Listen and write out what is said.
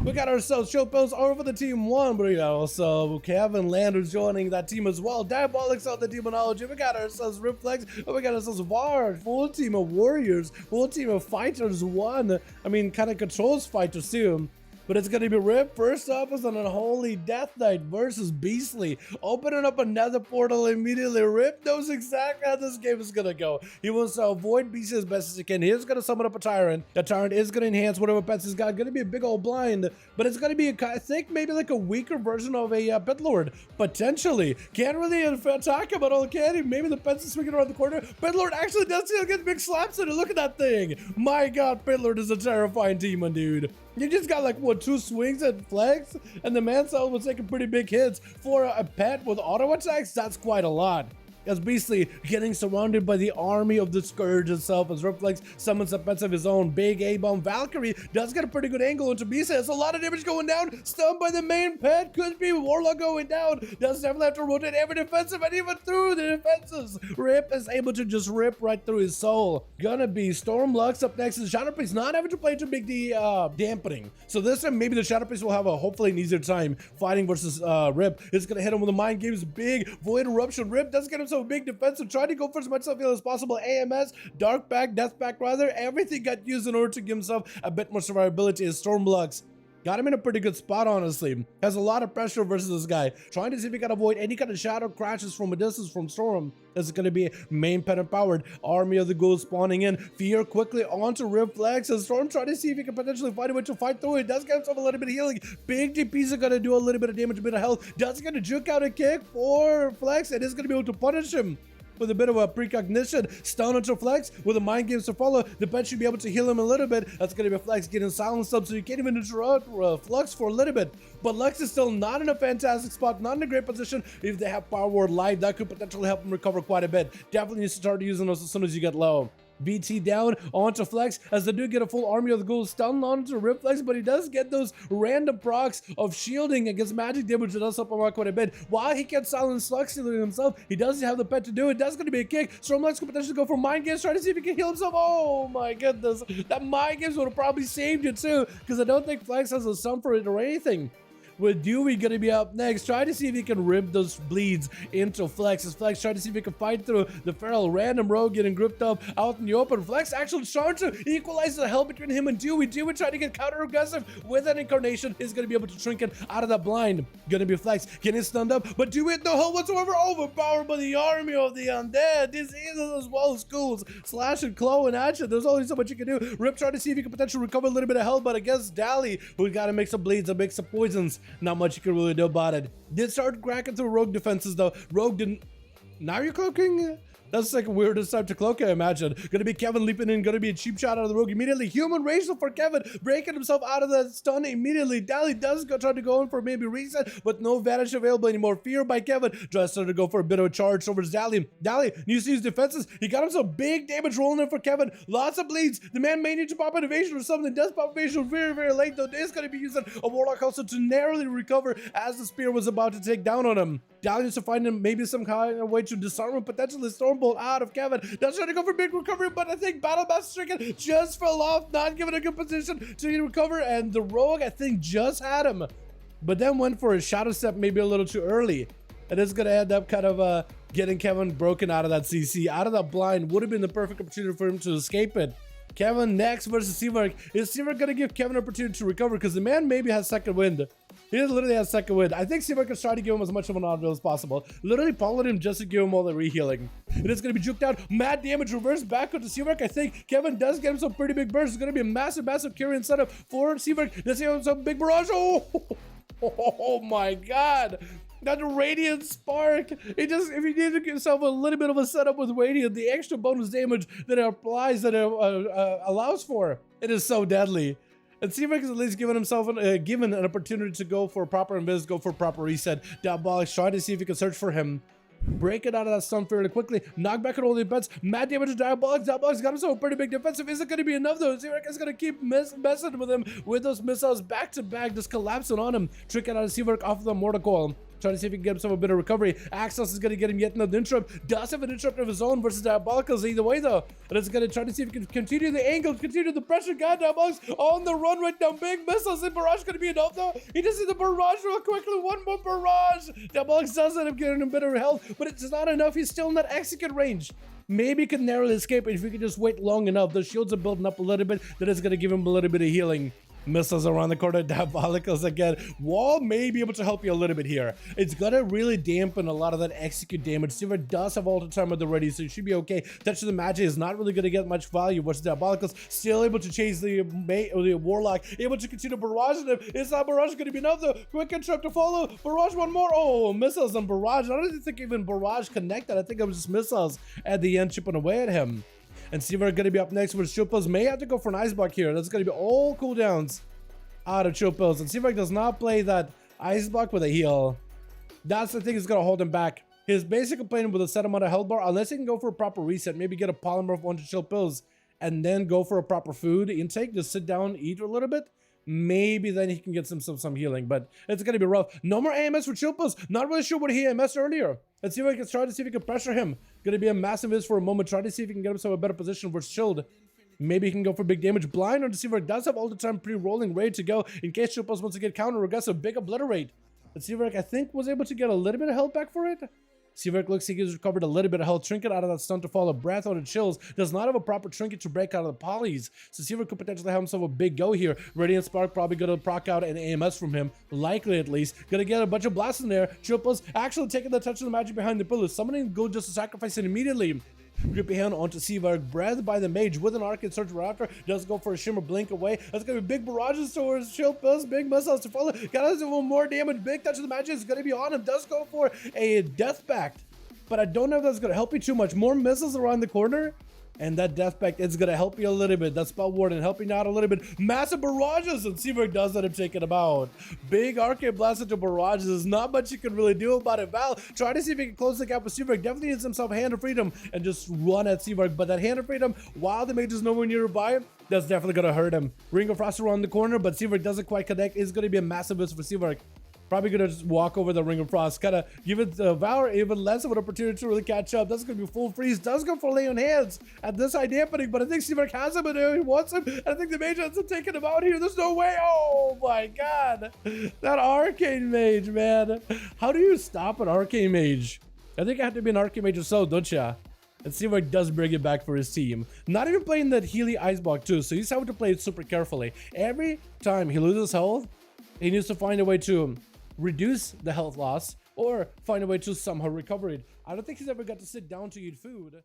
We got ourselves Showpills over the team 1, but we got also Kevin Landers joining that team as well. Diabolics on the Demonology. We got ourselves Reflex, and we got ourselves Vard. Full team of Warriors, full team of Fighters 1. I mean, kind of controls Fighters too. But it's going to be Rip. First up is an Unholy Death Knight versus Beastly. Opening up another portal immediately. Rip knows exactly how this game is going to go. He wants to avoid Beastly as best as he can. He's going to summon up a Tyrant. The Tyrant is going to enhance whatever pets he's got. Going to be a big old blind. But it's going to be, I think, maybe like a weaker version of a Pit Lord. Potentially. Can't really attack him at all, can he? Maybe the pets is swinging around the corner. Pit Lord actually does still get big slaps in it. Look at that thing. My god, Pit Lord is a terrifying demon, dude. You just got like, what, 2 swings at Flex? And the Mancel was taking pretty big hits. For a pet with auto attacks, that's quite a lot. As Beastly getting surrounded by the army of the Scourge itself as Reflex summons the pets of his own. Big A-bomb Valkyrie does get a pretty good angle into Beastly. Has a lot of damage going down. Stunned by the main pet. Could be Warlock going down. Does definitely have to rotate every defensive and even through the defenses. Rip is able to just rip right through his soul. Gonna be Stormlux up next. The Shadow Priest not having to play too big the dampening. So this time maybe the Shadow Priest will have a hopefully an easier time fighting versus Rip. It's gonna hit him with the Mind Games. Big Void Eruption. Rip does get himself a big defensive, trying to go for as much stuff as possible. AMS, Dark Pack, Death Pack rather, everything got used in order to give himself a bit more survivability as Stormlux. Got him in a pretty good spot, honestly. Has a lot of pressure versus this guy. Trying to see if he can avoid any kind of shadow crashes from a distance from Storm. This is going to be main pet empowered. Army of the Ghouls spawning in. Fear quickly onto Reflex. And Storm trying to see if he can potentially find a way to fight through it. Does get himself a little bit of healing. Big DPs are going to do a little bit of damage, a bit of health. Does get a juke out a kick for Flex. And is going to be able to punish him with a bit of a precognition. Stun onto Flex with the Mind Games to follow. The pet should be able to heal him a little bit. That's going to be Flex getting silenced up so you can't even interrupt Flux for a little bit. But Lux is still not in a fantastic spot, not in a great position. If they have Power Word Live, that could potentially help him recover quite a bit. Definitely needs to start using those as soon as you get low. BT down onto Flex as they do get a full army of the ghouls stunned onto Reflex, but he does get those random procs of shielding against magic damage that does help him out quite a bit. While he can silence Flex himself, he does have the pet to do it. That's going to be a kick. Stormlux could potentially go for Mind Games, trying to see if he can heal himself. Oh my goodness. That Mind Games would have probably saved you too, because I don't think Flex has a stun for it or anything. With Dewey gonna be up next, try to see if he can rip those bleeds into Flex. As Flex try to see if he can fight through the feral random rogue getting gripped up out in the open. Flex actually trying to equalize the hell between him and Dewey. Dewey trying to get counter aggressive with an incarnation. Is gonna be able to trinket out of that blind. Gonna be Flex getting stunned up, but Dewey had no help whatsoever. Overpowered by the army of the undead. Diseases as well as schools. Slash and claw and action. There's only so much you can do. Rip trying to see if he can potentially recover a little bit of health, but against Dally, who got to make some bleeds and make some poisons. Not much you can really do about it. Did start cracking through Rogue defenses though. Rogue didn't. Now you're cloaking? That's like a weirdest time to cloak, I imagine. Gonna be Kevin leaping in, gonna be a cheap shot out of the Rogue immediately. Human racial for Kevin, breaking himself out of that stun immediately. Dally does try to go in for maybe reset, but no vanish available anymore. Fear by Kevin. Tries to go for a bit of a charge towards Dally. Dally needs to use defenses. He got himself big damage rolling in for Kevin. Lots of bleeds. The man may need to pop innovation or something. Does pop innovation very, very late though. Is gonna be using a Warlock also to narrowly recover as the spear was about to take down on him. Dally needs to find him maybe some kind of way to disarm him, potentially Stormbolt out of Kevin. Does try to go for big recovery, but I think Battle Master Stricken just fell off, not given a good position to recover, and the Rogue, I think, just had him. But then went for a Shadow Step maybe a little too early. And it's going to end up kind of getting Kevin broken out of that CC, out of that blind. Would have been the perfect opportunity for him to escape it. Kevin next versus Seamark. Is Seamark going to give Kevin an opportunity to recover? Because the man maybe has second wind. He literally has second wind. I think Seamark is trying to give him as much of an auto as possible. Literally pulling him just to give him all the re-healing. It is going to be juked out. Mad damage reverse back onto Seamark. I think Kevin does get him some pretty big bursts. It's going to be a massive, massive carry setup for Seamark. Does he have some big barrage? Oh my god. That Radiant Spark, it just, if you need to give yourself a little bit of a setup with Radiant, the extra bonus damage that it applies, that it allows for, it is so deadly. And Seamark is at least given himself given an opportunity to go for proper invis, go for proper reset. Diabolics trying to see if he can search for him. Break it out of that stun fairly quickly. Knock back on all the bets. Mad damage to Diabolics. Diabolics got himself a pretty big defensive. Is it going to be enough though? Seamark is going to keep messing with him with those missiles back to back, just collapsing on him. Tricking out of Seamark off of the Mortal Coil. Trying to see if he can get himself a bit of recovery. Axos is going to get him yet another interrupt. Does have an interrupt of his own versus Diabolicals either way though. And it's going to try to see if he can continue the angle, continue the pressure. God, Diabolicals on the run right now. Big missiles. Is barrage going to be enough though? He just needs the barrage real quickly. One more barrage. Diabolicals does end up getting a bit of health, but it's not enough. He's still in that execute range. Maybe he can narrowly escape if we can just wait long enough. The shields are building up a little bit. That is going to give him a little bit of healing. Missiles around the corner, Diabolicals again. Wall may be able to help you a little bit here. It's gonna really dampen a lot of that execute damage. Silver does have Alter Time at the ready, so you should be okay. Touch of the Magic is not really gonna get much value. What's Diabolicals still able to chase the Warlock, able to continue barraging him. Is that barrage gonna be enough though? Quick interrupt to follow. Barrage one more. Oh, missiles and barrage. I don't even think even barrage connected. I think it was just missiles at the end chipping away at him. And Seaver going to be up next with Chill Pills. May have to go for an Ice Block here. That's going to be all cooldowns out of Chill Pills. And Seaver does not play that Ice Block with a heal. That's the thing that's going to hold him back. He's basically playing with a set amount of health bar. Unless he can go for a proper reset. Maybe get a polymorph onto Chill Pills. And then go for a proper food intake. Just sit down, eat a little bit. Maybe then he can get some healing, but it's going to be rough. No more AMS for Chill Pills. Not really sure what he AMS earlier. Let's see if I can try to see if we can pressure him. Going to be a massive miss for a moment. Try to see if he can get himself a better position for Shield. Maybe he can go for big damage. Blind on Deceiver does have all the time pre-rolling ready to go in case Chill Pills wants to get counter aggressive. Big obliterate. Deceiver, I think, was able to get a little bit of health back for it. Seaverk looks like he's recovered a little bit of health. Trinket out of that stun to fall. A breath out of chills. Does not have a proper trinket to break out of the polys. So Seaverk could potentially have himself a big go here. Radiant Spark probably going to proc out an AMS from him. Likely at least. Going to get a bunch of blasts in there. Triples actually taking the touch of the magic behind the pillar. Summoning go just to sacrifice it immediately. Grippy hand onto Seaverk. Breathed by the Mage with an Arcane Surge right after. Does go for a Shimmer Blink away. That's going to be big barrages towards Chill Pills. Big missiles to follow. Got us a little more damage. Big touch of the magic is going to be on him. Does go for a Death Pact. But I don't know if that's going to help you too much. More missiles around the corner. And that Death Pact is going to help you a little bit. That Spell Warden helping out a little bit. Massive barrages. And Seaverk does let him take it about. Big Arcane Blast into barrages. There's not much you can really do about it. Val, try to see if he can close the gap with Seaverk. Definitely needs himself Hand of Freedom and just run at Seaverk. But that Hand of Freedom, while the Mage is nowhere nearby, that's definitely going to hurt him. Ring of Frost around the corner, but Seaverk doesn't quite connect. It's going to be a massive miss for Seaverk. Probably gonna just walk over the Ring of Frost, kind of give it Valor even less of an opportunity to really catch up. That's gonna be full freeze. Does go for lay on hands at this high dampening, but I think Seaverk has him and he wants him. I think the Mage ends up taking him out here. There's no way. Oh my god, that Arcane Mage, man. How do you stop an Arcane Mage? I think I have to be an Arcane Mage or so, don't ya? And Seaverk does bring it back for his team. Not even playing that Healy Ice Block too, so he's having to play it super carefully. Every time he loses health, he needs to find a way to reduce the health loss or find a way to somehow recover it. I don't think he's ever got to sit down to eat food.